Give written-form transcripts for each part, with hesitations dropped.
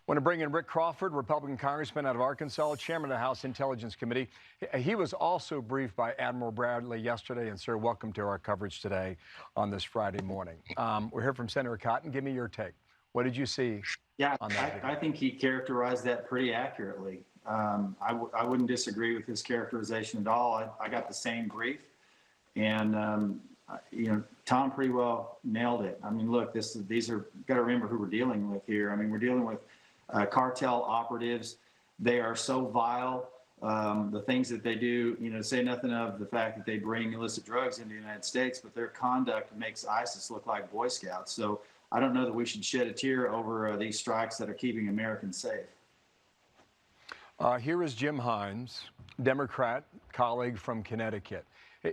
Want to bring in Rick Crawford, Republican congressman out of Arkansas, chairman of the House Intelligence Committee. He was also briefed by Admiral Bradley yesterday. And, sir, welcome to our coverage today on this Friday morning. We're here from Senator Cotton. Give me your take. What did you see? Yeah, on that I think he characterized that pretty accurately. I wouldn't disagree with his characterization at all. I got the same brief. And, Tom pretty well nailed it. I mean, look, these are, got to remember who we're dealing with here. I mean, we're dealing with cartel operatives. They are so vile. The things that they do, to say nothing of the fact that they bring illicit drugs into the United States, but their conduct makes ISIS look like Boy Scouts. So I don't know that we should shed a tear over these strikes that are keeping Americans safe. Here is Jim Hines, Democrat colleague from Connecticut.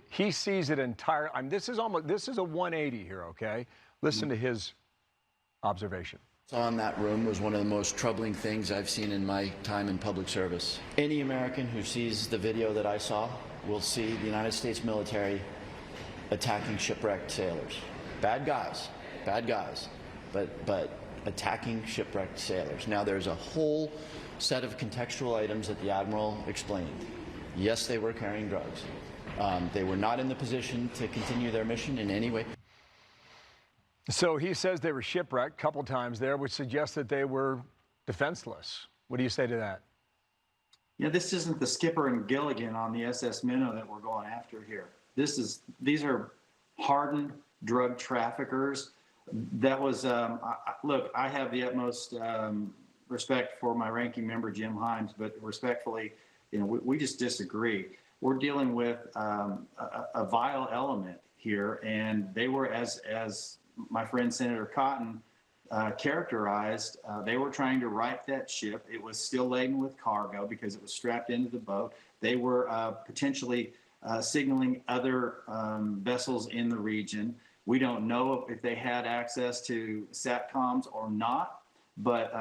He sees it entire. This is a 180 here. Okay, listen to his observation. On that room was one of the most troubling things I've seen in my time in public service. Any American who sees the video that I saw will see the United States military attacking shipwrecked sailors. Bad guys, but attacking shipwrecked sailors. Now there's a whole set of contextual items that the Admiral explained. Yes, they were carrying drugs. They were not in the position to continue their mission in any way. So he says they were shipwrecked a couple times there, which suggests that they were defenseless. What do you say to that? Yeah, this isn't the Skipper and Gilligan on the SS Minnow that we're going after here. These are hardened drug traffickers. That was, look, I have the utmost respect for my ranking member, Jim Hines, but respectfully, we just disagree. We're dealing with a vile element here, and they were, as my friend Senator Cotton characterized, they were trying to right that ship. It was still laden with cargo because it was strapped into the boat. They were potentially signaling other vessels in the region. We don't know if they had access to SATCOMs or not, but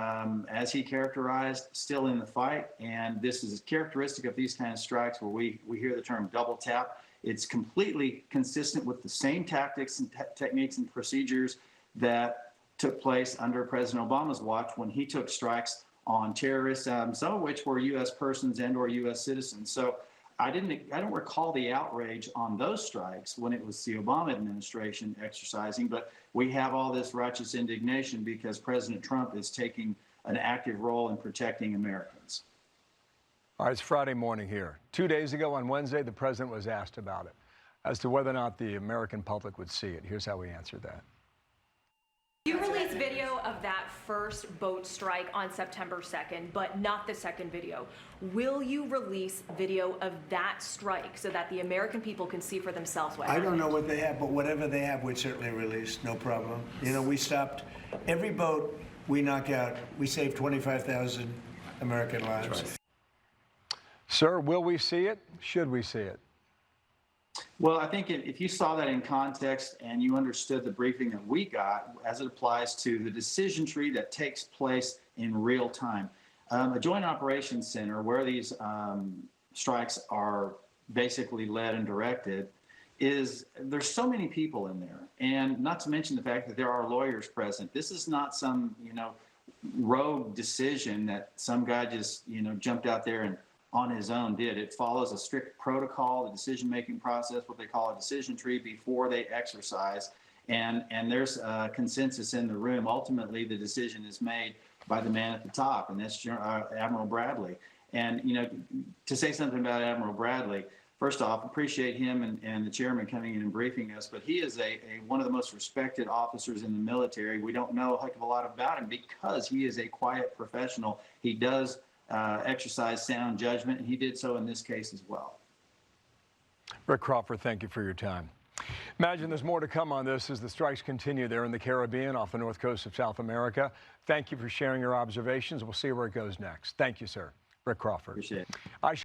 as he characterized, still in the fight. And this is characteristic of these kind of strikes where we hear the term double tap. It's completely consistent with the same tactics and techniques and procedures that took place under President Obama's watch when he took strikes on terrorists, some of which were U.S. persons and/or U.S. citizens. So I don't recall the outrage on those strikes when it was the Obama administration exercising, but we have all this righteous indignation because President Trump is taking an active role in protecting Americans. All right, it's Friday morning here. 2 days ago on Wednesday, the president was asked about it, as to whether or not the American public would see it. Here's how he answered that. You released video of that first boat strike on September 2nd, but not the second video. Will you release video of that strike so that the American people can see for themselves what happened? I don't know what they have, but whatever they have, we'd certainly release, no problem. We stopped every boat we knock out. We saved 25,000 American lives. That's right. Sir, will we see it? Should we see it? Well, I think if you saw that in context and you understood the briefing that we got as it applies to the decision tree that takes place in real time, a joint operations center where these strikes are basically led and directed there's so many people in there, and not to mention the fact that there are lawyers present. This is not some rogue decision that some guy just jumped out there and on his own did. It follows a strict protocol, the decision-making process, what they call a decision tree before they exercise. And there's a consensus in the room. Ultimately, the decision is made by the man at the top, and that's Admiral Bradley. And, to say something about Admiral Bradley, first off, appreciate him and the chairman coming in and briefing us, but he is one of the most respected officers in the military. We don't know a heck of a lot about him because he is a quiet professional. He does exercise sound judgment, and he did so in this case as well. Rick Crawford, thank you for your time. Imagine there's more to come on this as the strikes continue there in the Caribbean off the north coast of South America. Thank you for sharing your observations. We'll see where it goes next. Thank you, sir. Rick Crawford. Appreciate it.